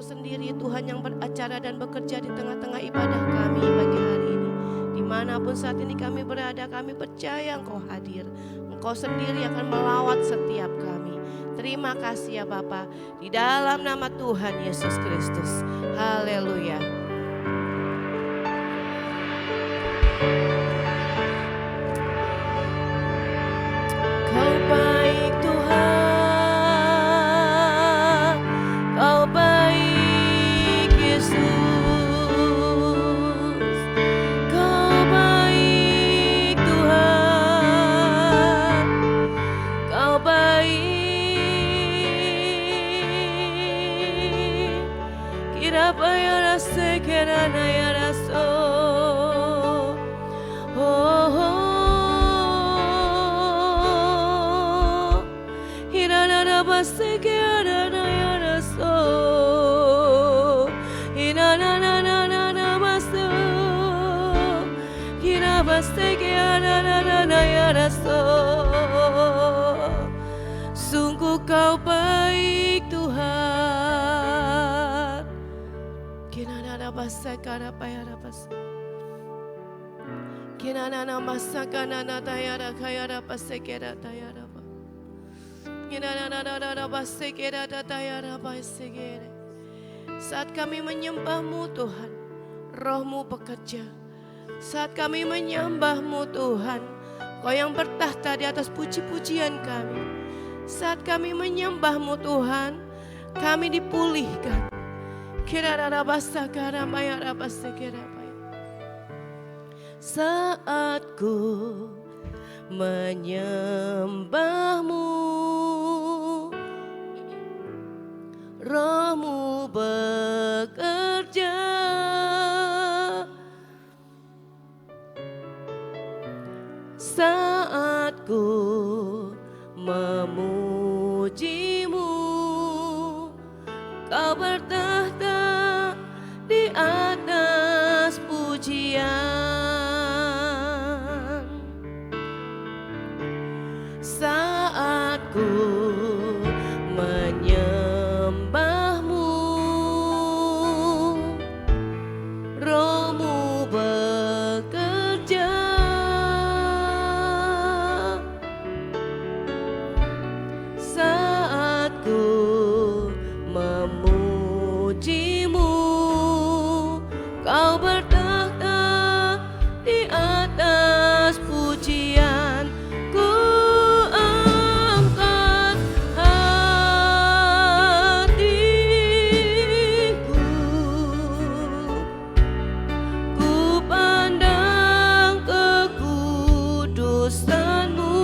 Engkau sendiri Tuhan yang beracara dan bekerja di tengah-tengah ibadah kami pagi hari ini. Dimanapun saat ini kami berada, kami percaya Engkau hadir. Engkau sendiri akan melawat setiap kami. Terima kasih ya Bapa, di dalam nama Tuhan Yesus Kristus. Haleluya. Kau baik Tuhan, Kau baik Yesus. Kau baik Tuhan, Kau baik. Kira paya rasa kira naya raso. Sungguh Kau baik Tuhan. Kinana basa kara payara basa. Kinana masa kanana tayara kayara basa kera tayara ba. Kinana basa kera tayara basa kera. Saat kami menyembah-Mu Tuhan, Roh-Mu bekerja. Saat kami menyembah-Mu Tuhan, Kau yang bertahta di atas puji-pujian kami. Saat kami menyembah-Mu Tuhan, kami dipulihkan. Saat ku menyembah-Mu, Roh-Mu bekerja. Saat ku memuji-Mu, Kau bertahta di atas pujian. Saat ku menyembah-Mu, Roh-Mu bekerja. Saat ku memuji-Mu, Kau bertahta di atas pujian. Ku angkat hatiku, ku pandang kekudusan-Mu.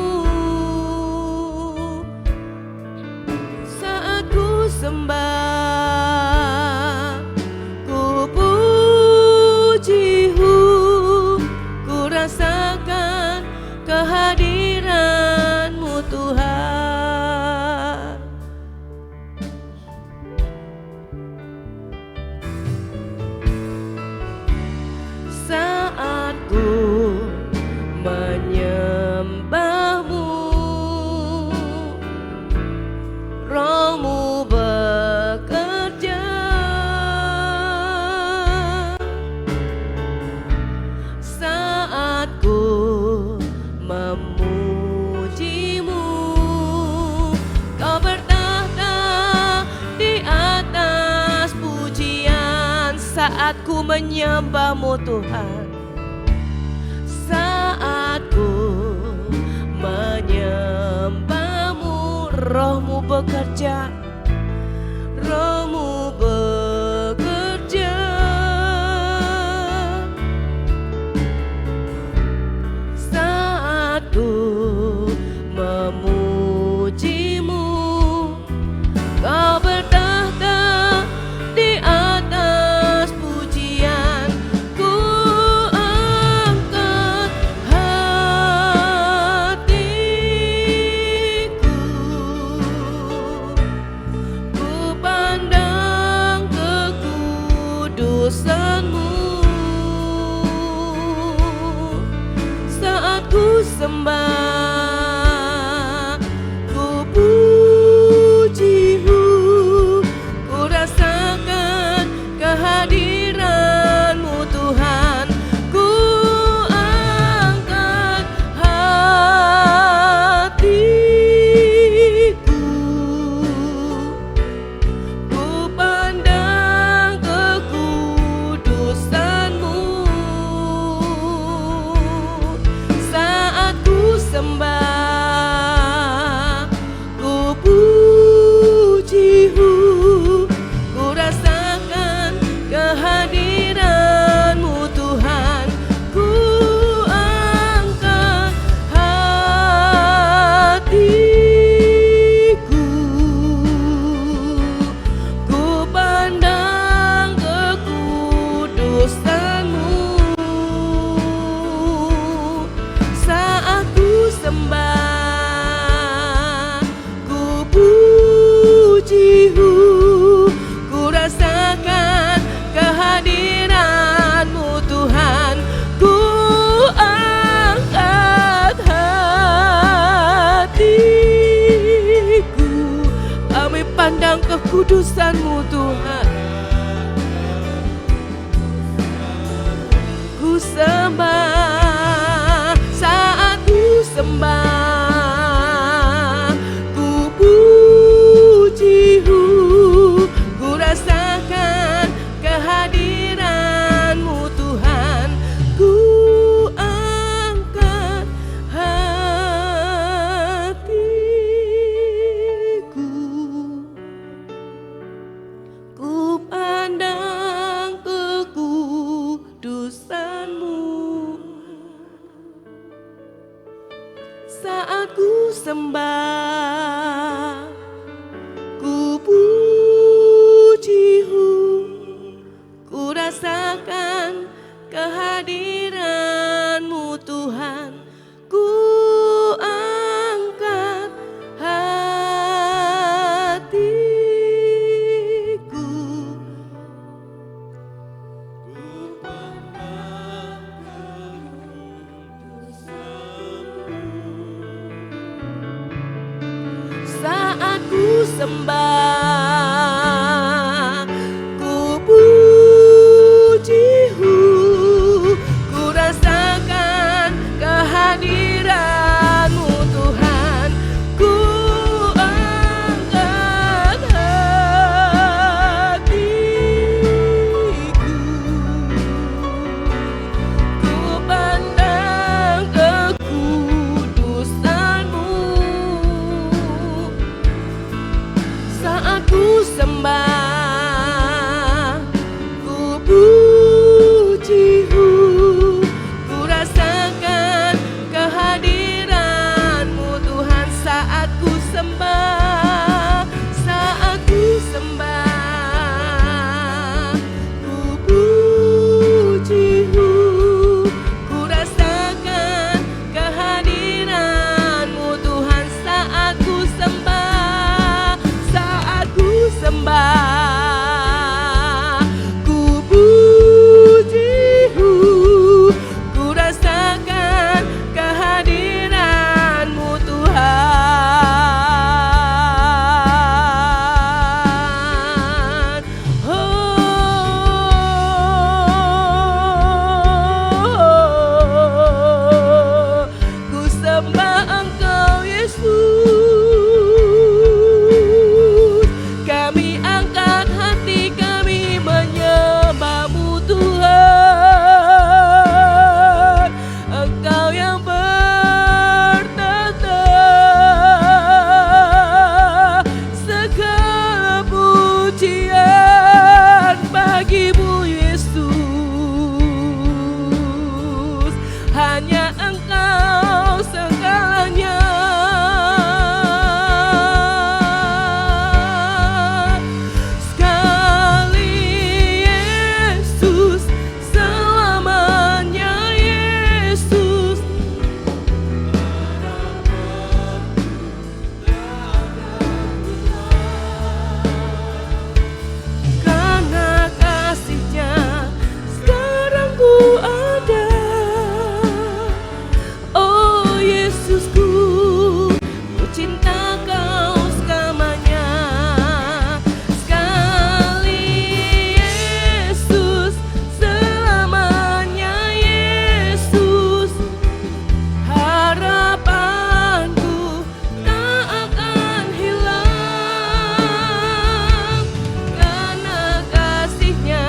Saat ku sembah, ku puji-Mu, ku rasakan kehadiran-Mu Tuhan. Saat ku menyembah-Mu, Roh-Mu bekerja. Saat ku memuji-Mu, Kau bertahta di atas pujian. Saat ku menyembah-Mu Tuhan, saat ku menyembah-Mu, Roh-Mu bekerja. Roh-Mu bekerja. Saat ku memuji-Mu, Kau bertahta di atas pujian. Ku angkat hatiku, ku pandang pandang kekudusan-Mu Tuhan. Ku sembah, saat ku sembah, ku puji-Mu, ku rasakan kehadiran-Mu Tuhan. Ku angkat hatiku, ku pandang kekudusan-Mu. Saat ku sembah, ku puji-Mu, ku rasakan kehadiran-Mu Tuhan. Ku angkat hatiku, saat ku sembah, ku puji-Mu, ku rasakan kehadiran-Mu Tuhan. Ku angkat hatiku, ku pandang kekudusan-Mu. Saat ku sembah, ku puji-Mu, ku rasakan kehadiran-Mu Tuhan. Saat ku sembah, saat ku sembah, ku puji-Mu, ku rasakan kehadiran-Mu Tuhan. Saat ku sembah, saat ku sembah, ku puji-Mu, ku rasakan kehadiran-Mu Tuhan. Oh, ku sembah Engkau Yesus. Kami angkat hati kami menyembah-Mu Tuhan. Engkau yang bertata, segala pujian bagi-Mu Yesus. Hanya Engkau segalanya. Sekali Yesus, selamanya Yesus. Karena kasih-Nya sekarang ku ada. Oh Yesusku, ku cinta Kau selamanya. Sekali Yesus, selamanya Yesus. Harapanku tak akan hilang. Karena kasih-Nya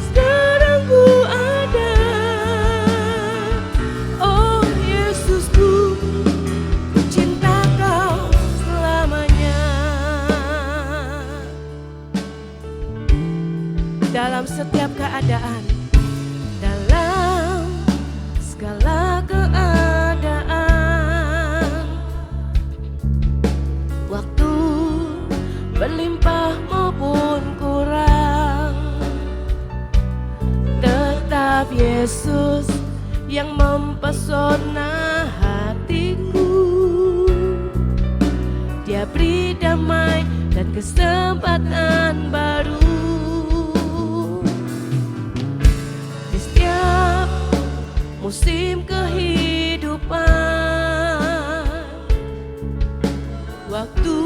sekarang ku ada. Oh Yesusku, ku cinta Kau selamanya. Dalam setiap keadaan, dalam segala keadaan, waktu berlimpah maupun kurang, tetap Yesus yang mempesona hatiku. Dia beri damai dan kesempatan baru. Di setiap musim kehidupan, waktu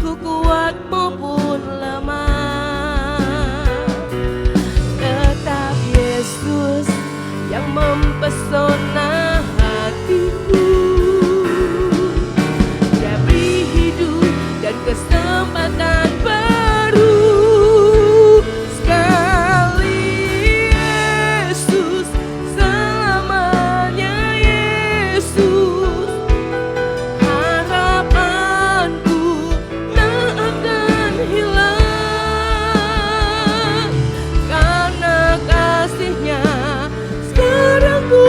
ku kuat kuat maupun lemah, tetap Yesus yang mempesona hatiku. Dia beri hidup dan kesempatan baru sekali. Yesus selamanya, Yesus harapanku tak akan hilang, karena kasih-Nya sekarang ku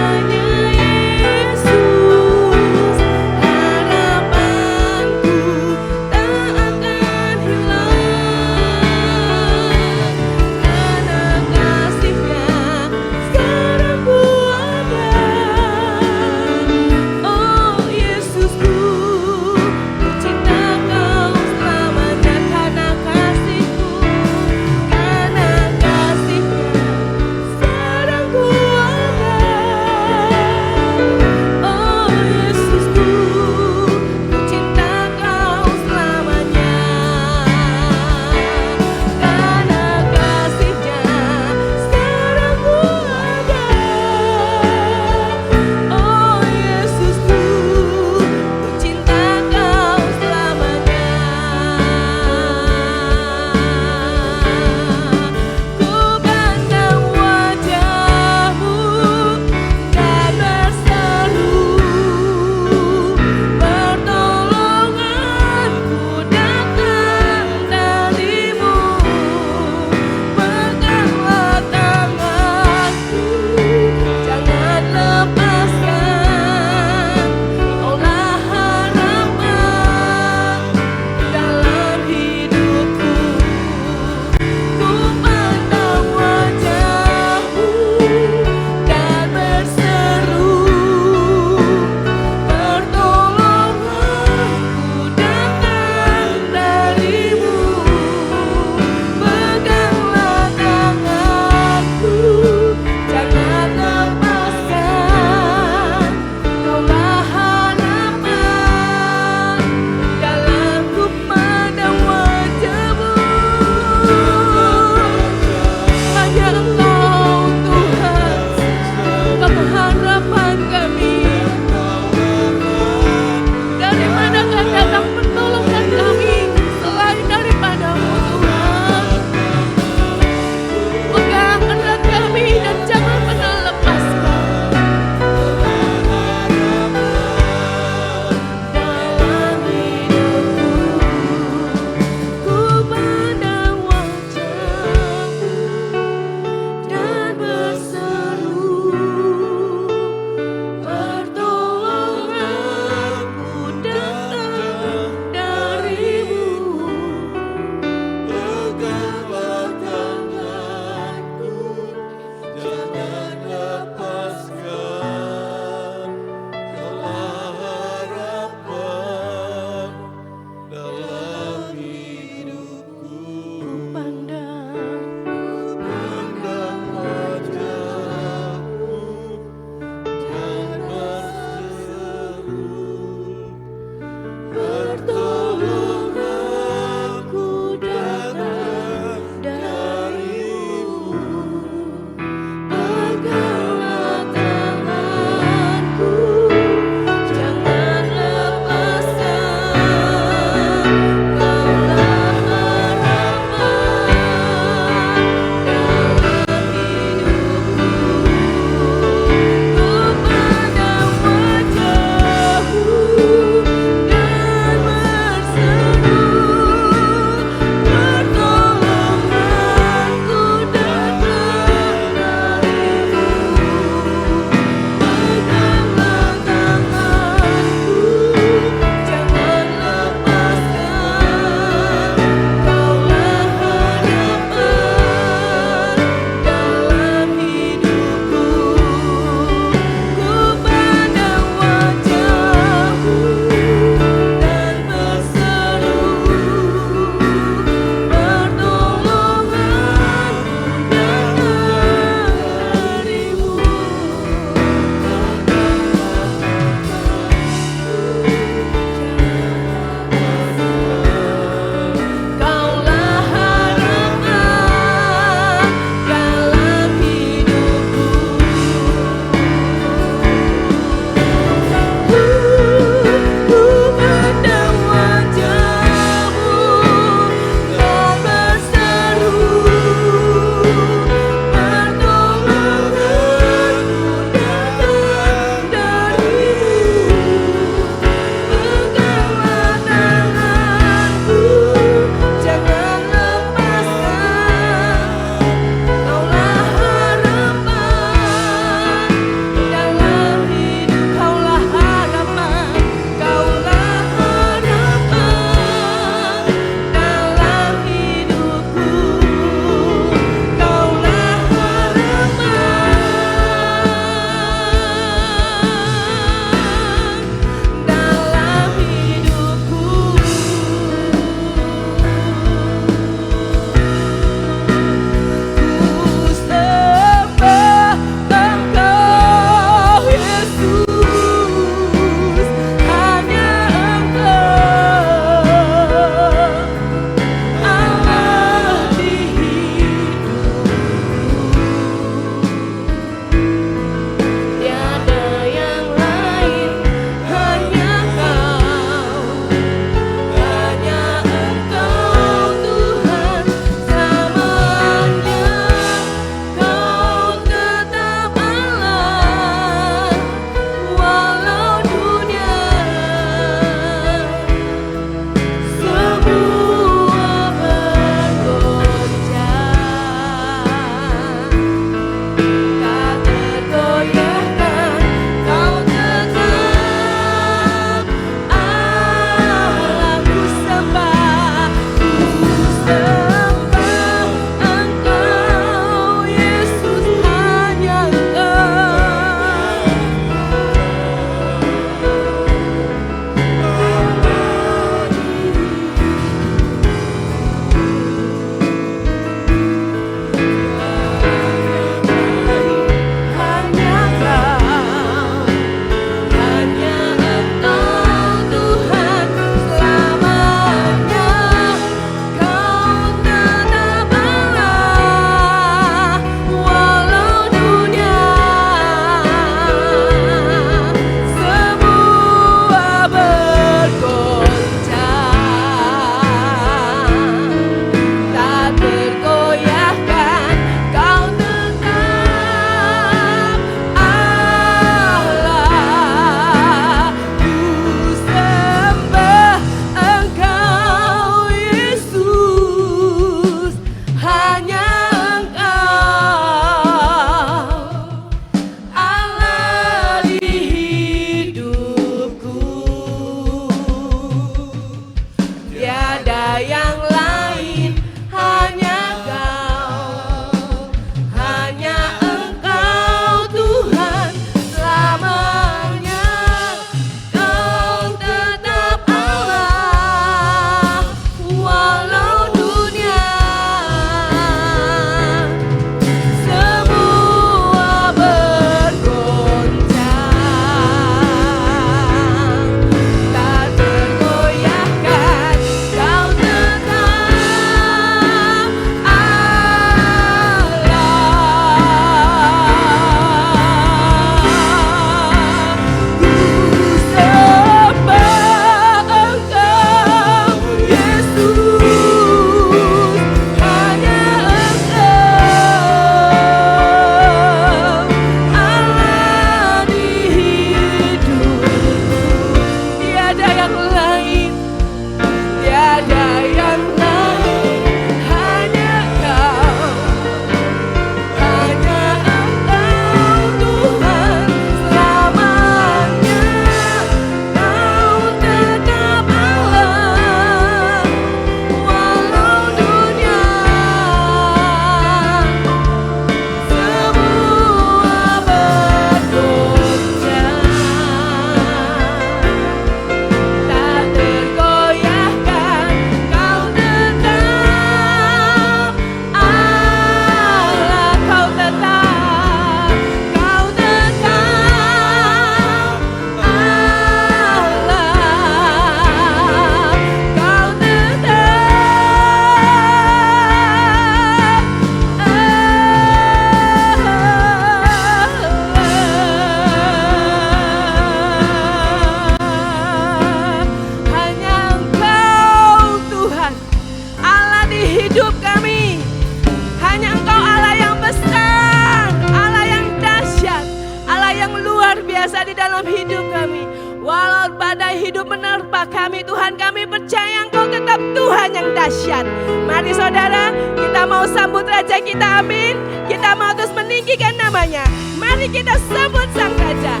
dalam hidup kami. Walau badai hidup menerpa kami, Tuhan, kami percaya Engkau tetap Tuhan yang dahsyat. Mari saudara, kita mau sambut Raja kita, amin. Kita mau terus meninggikan namanya. Mari kita sambut Sang Raja.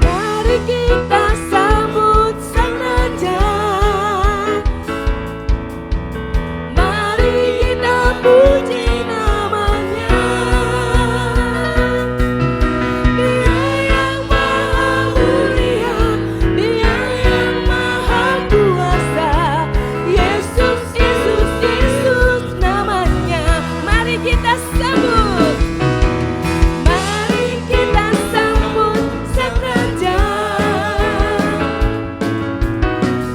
Mari kita sambut Sang Raja. Mari kita puji namanya. Dia yang maha mulia, Dia yang maha kuasa. Yesus, Yesus, Yesus namanya. Mari kita sambut. Mari kita sambut Sang Raja.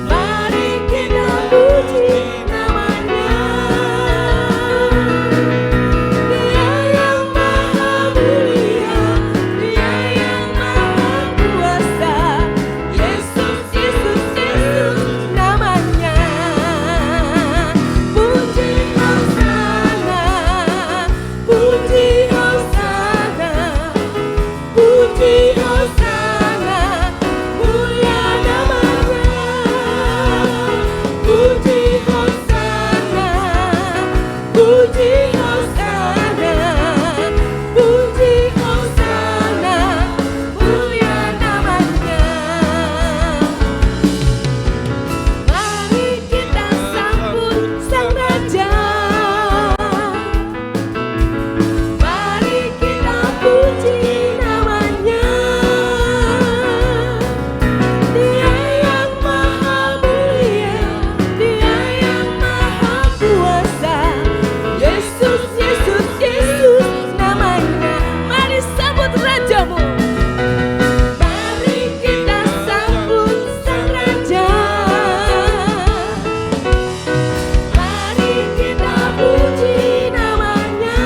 Mari kita puji namanya. Dia yang maha mulia, Dia yang maha kuasa. Yesus, Yesus, Yesus namanya. Puji Hosana, puji Hosana, puji Hosana, mulia namanya. Puji Hosana, puji Hosana, puji Hosana, mulia namanya. Mari kita sambut Sang Raja. Mari kita puji namanya. Dia yang maha mulia, Dia yang maha kuasa. Yesus, Yesus, Yesus namanya. Mari sambut Rajamu. Mari kita sambut Sang Raja. Mari kita puji namanya.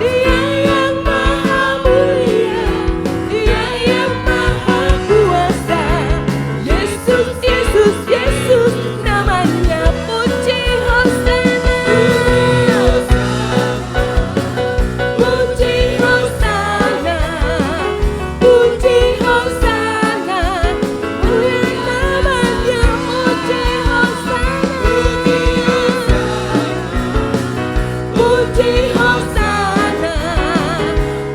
Dia yang maha mulia, Dia yang maha kuasa. Yesus, Yesus, Yesus namanya. Puji Hosana, puji Hosana, puji Hosana, mulia namanya. Puji Hosana, puji Hosana,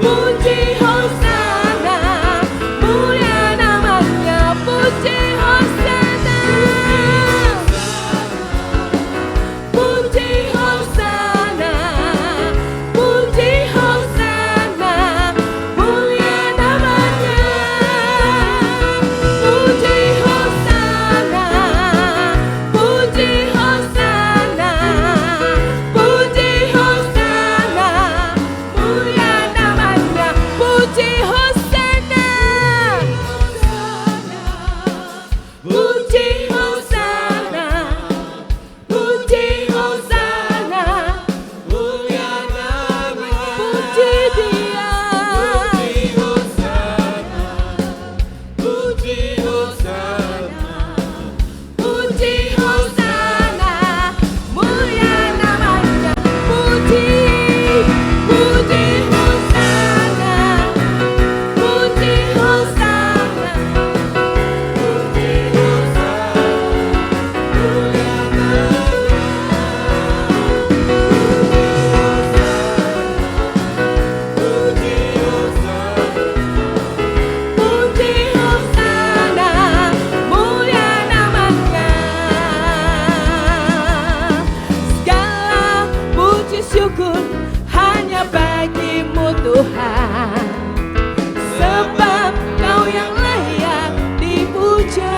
puji Hosana, mulia namanya. Puji Hosana, puji Hosana, puji Hosana, mulia namanya. Puji Hosana, puji Hosana, puji Hosana, mulia namanya. Puji Hosana, puji Hosana, puji Hosana, mulia namanya. Puji Dia, puji Hosana, puji Hosana, mulia namanya. Puji, puji Hosana, puji Hosana, puji Hosana, mulia puji Hosana, mulia namanya. Segala puji syukur hanya bagimu Tuhan, sebab Kau yang layak dipuja.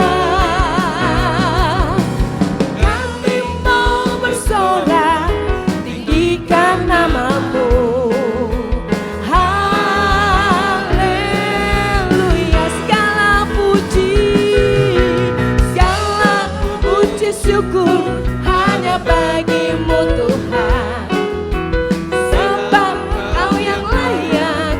Kami mau bersorak, tinggikan namamu. Haleluya, segala puji syukur hanya bagimu Tuhan, sebab Kau yang layak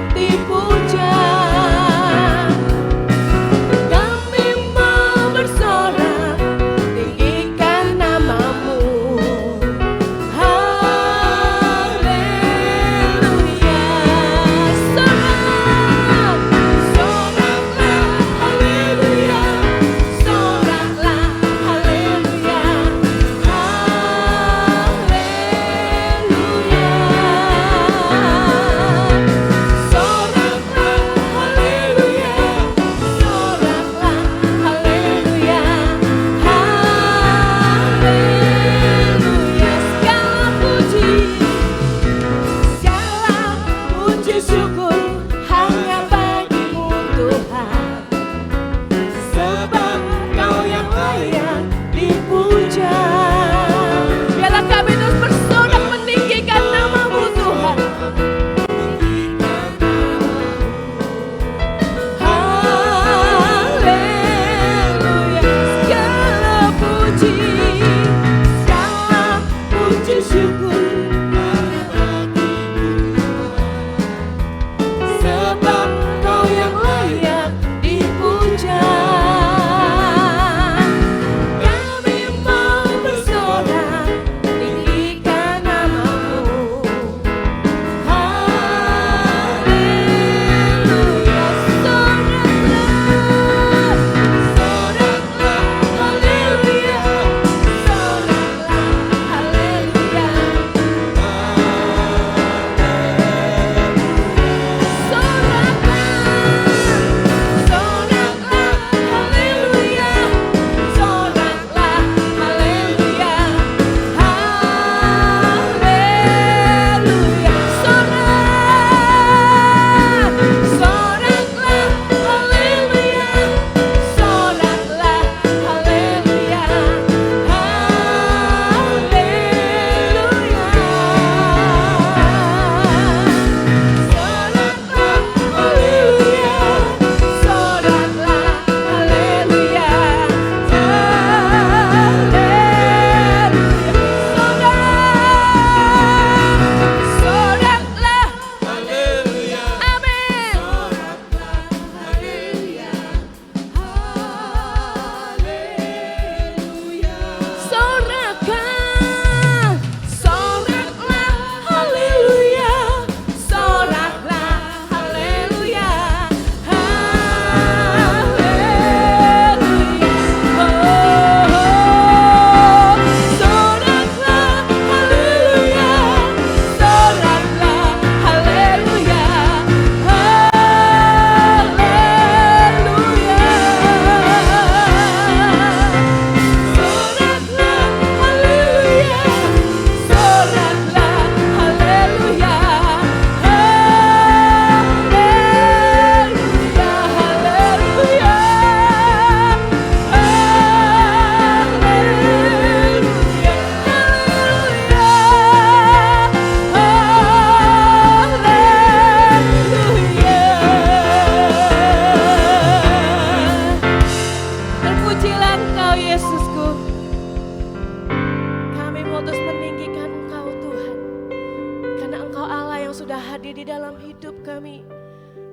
sudah hadir di dalam hidup kami,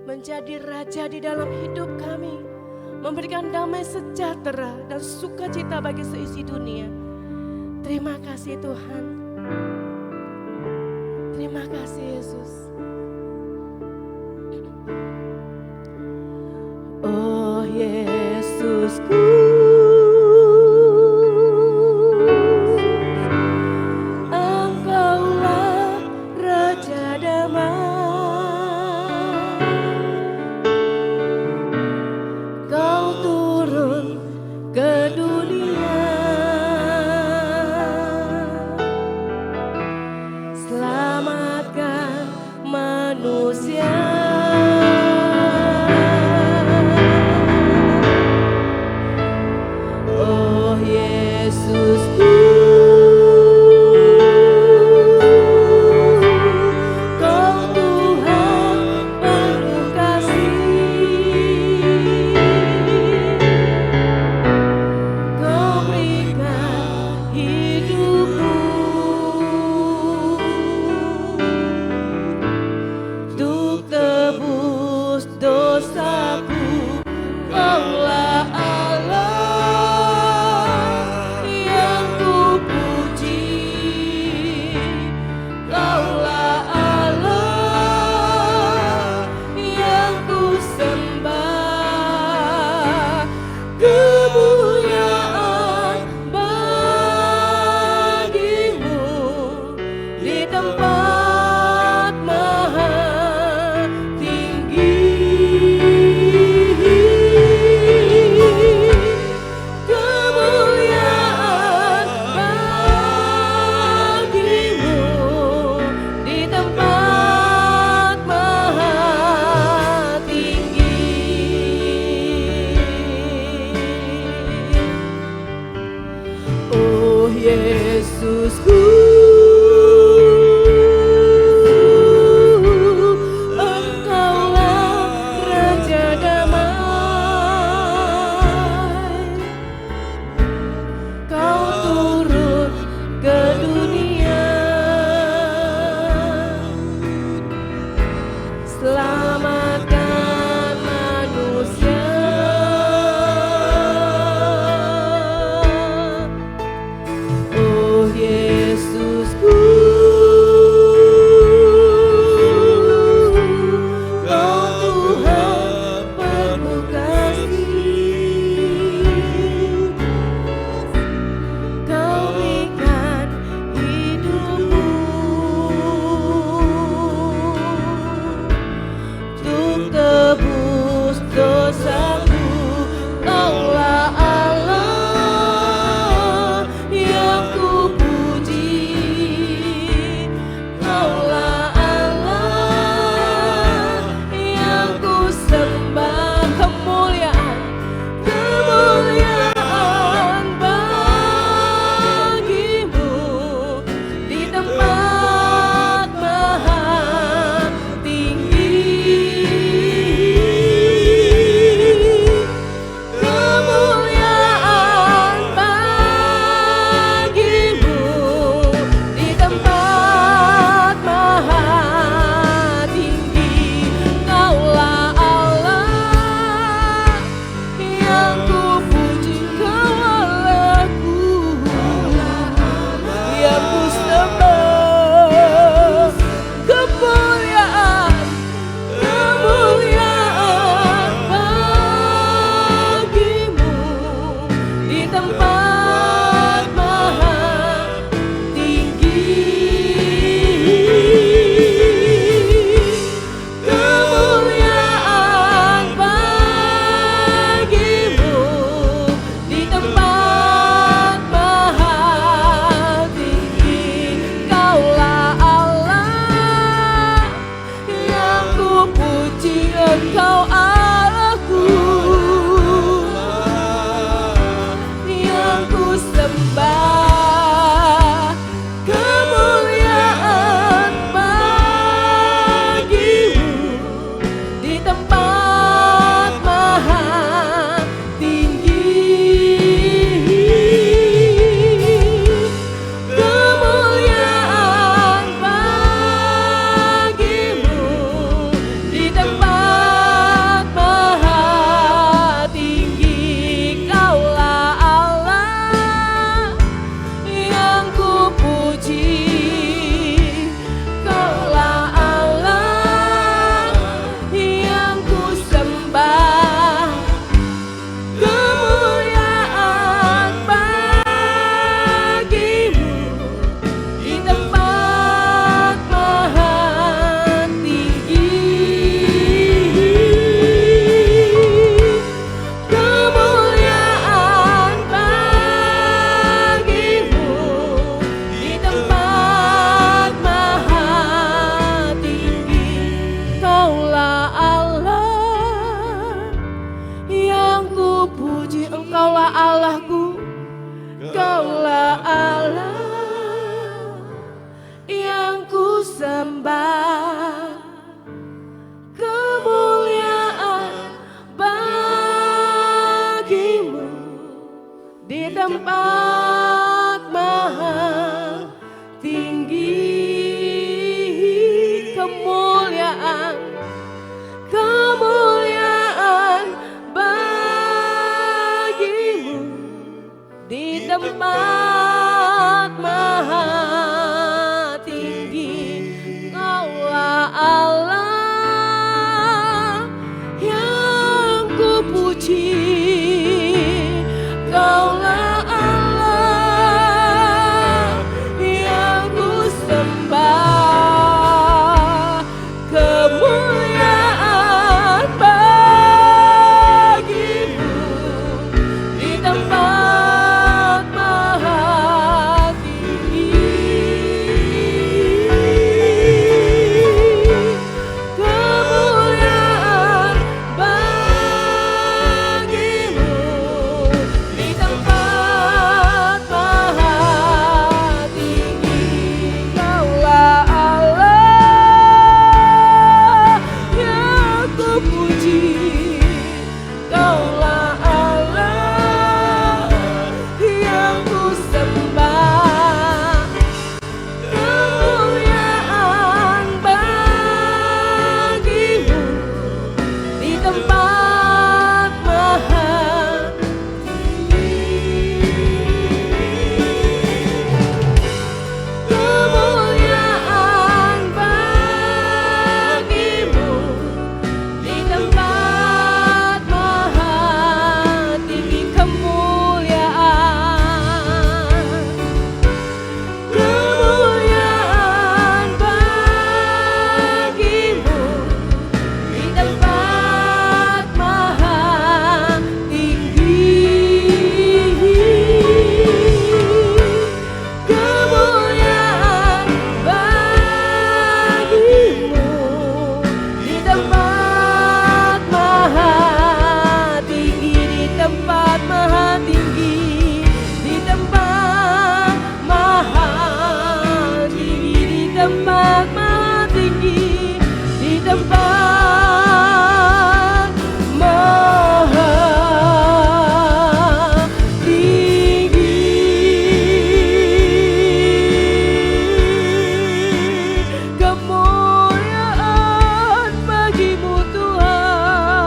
menjadi raja di dalam hidup kami, memberikan damai sejahtera dan sukacita bagi seisi dunia. Terima kasih Tuhan. Terima kasih Yesus. Oh Yesusku, Engkaulah Raja Damai. Kau turun ke dunia, selamatkan manusia. Oh Yesusku, Kau Tuhan penuh kasih. Kau berikan hidupmu untuk tebus dosaku. Kaulah Allah yang kupuji. Kaulah Allah yang kusembah. Kemuliaan bagimu di tempat maha tinggi. Kemuliaan bagimu di tempat maha tinggi. Oh Yesusku, sembah kemuliaan bagimu di tempat maha tinggi. Kemuliaan bagimu di tempat maha tinggi. Kaulah Allah yang kupuji, Kaulah Allah yang kusembah. Kemuliaan bagimu di tempat maha tinggi. Kemuliaan bagimu di tempat maha tinggi. Kaulah Allah yang kupuji, Kaulah Allah yang kusembah. Kemuliaan bagimu di tempat maha tinggi. Kemuliaan bagimu di tempat maha tinggi. Kemuliaan bagimu di tempat maha tinggi. Kemuliaan bagimu di tempat maha tinggi, di tempat maha tinggi, di tempat maha tinggi, di tempat maha tinggi, di tempat maha tinggi. Kemuliaan bagimu Tuhan,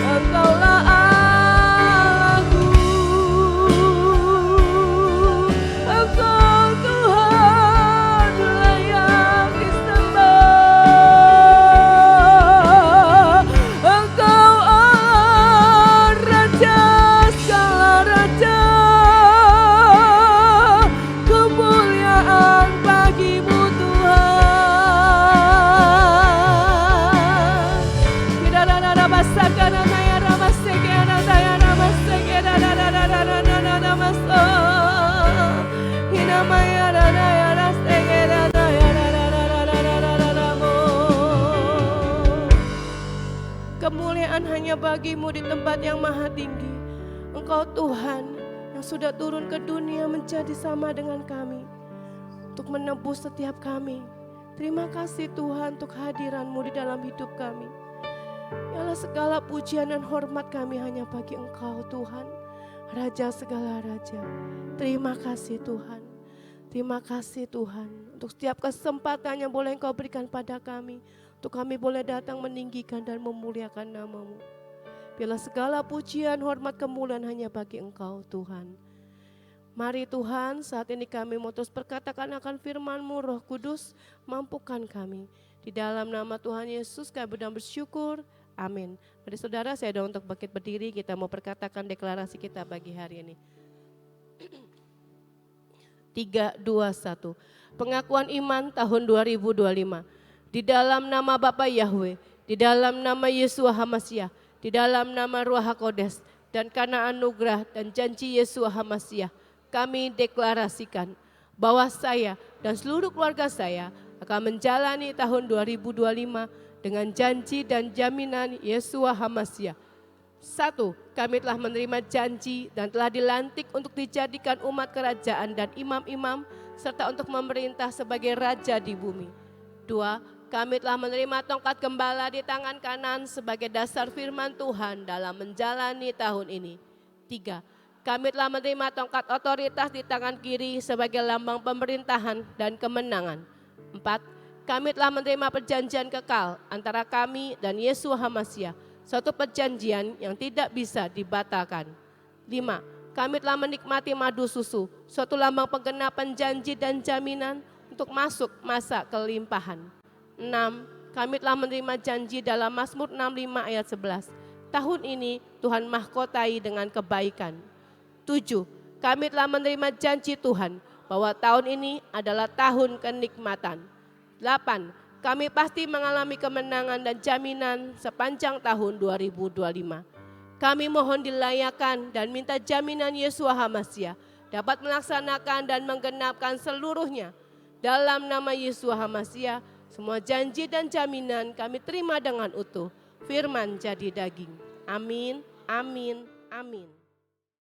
Engkaulah Allahku, Engkau Tuhan layak disembah. Engkau Allah Raja segala raja. Kemuliaan bagimu Tuhan. Kira-kira masakan namanya ramaseke, namanya ramaseke, namaso. Namanya namanya ramaseke, namo. Kemuliaan hanya bagimu di tempat yang maha tinggi. Engkau Tuhan yang sudah turun ke dunia menjadi sama dengan kami, untuk menebus setiap kami. Terima kasih Tuhan untuk hadiran-Mu di dalam hidup kami. Yalah segala pujian dan hormat kami hanya bagi Engkau Tuhan, Raja segala raja. Terima kasih Tuhan. Terima kasih Tuhan untuk setiap kesempatan yang boleh Engkau berikan pada kami, untuk kami boleh datang meninggikan dan memuliakan nama-Mu. Biarlah segala pujian, hormat, kemuliaan hanya bagi Engkau Tuhan. Mari Tuhan, saat ini kami mau terus perkatakan akan firman-Mu, Roh Kudus, mampukan kami. Di dalam nama Tuhan Yesus kami bersyukur. Amin. Mari saudara, saya doa untuk bangkit berdiri, kita mau perkatakan deklarasi kita bagi hari ini. 3, 2, 1. Pengakuan iman tahun 2025. Di dalam nama Bapa Yahweh, di dalam nama Yesua Hamasyah, di dalam nama Ruach HaKodes, dan karena anugerah dan janji Yesua Hamasyah, kami deklarasikan bahwa saya dan seluruh keluarga saya akan menjalani tahun 2025 dengan janji dan jaminan Yesua Hamasyah. 1. Kami telah menerima janji dan telah dilantik untuk dijadikan umat kerajaan dan imam-imam serta untuk memerintah sebagai Raja di bumi. 2. Kami telah menerima tongkat gembala di tangan kanan sebagai dasar firman Tuhan dalam menjalani tahun ini. 3. Kami telah menerima tongkat otoritas di tangan kiri sebagai lambang pemerintahan dan kemenangan. 4. Kami telah menerima perjanjian kekal antara kami dan Yeshua HaMasyiah, suatu perjanjian yang tidak bisa dibatalkan. 5. Kami telah menikmati madu susu, suatu lambang penggenapan janji dan jaminan untuk masuk masa kelimpahan. 6. Kami telah menerima janji dalam Mazmur 65 ayat 11. Tahun ini Tuhan mahkotai dengan kebaikan. 7. Kami telah menerima janji Tuhan bahwa tahun ini adalah tahun kenikmatan. 8. Kami pasti mengalami kemenangan dan jaminan sepanjang tahun 2025. Kami mohon dilayakan dan minta jaminan Yeshua HaMasyiah dapat melaksanakan dan menggenapkan seluruhnya. Dalam nama Yeshua HaMasyiah, semua janji dan jaminan kami terima dengan utuh. Firman jadi daging. Amin, amin, amin.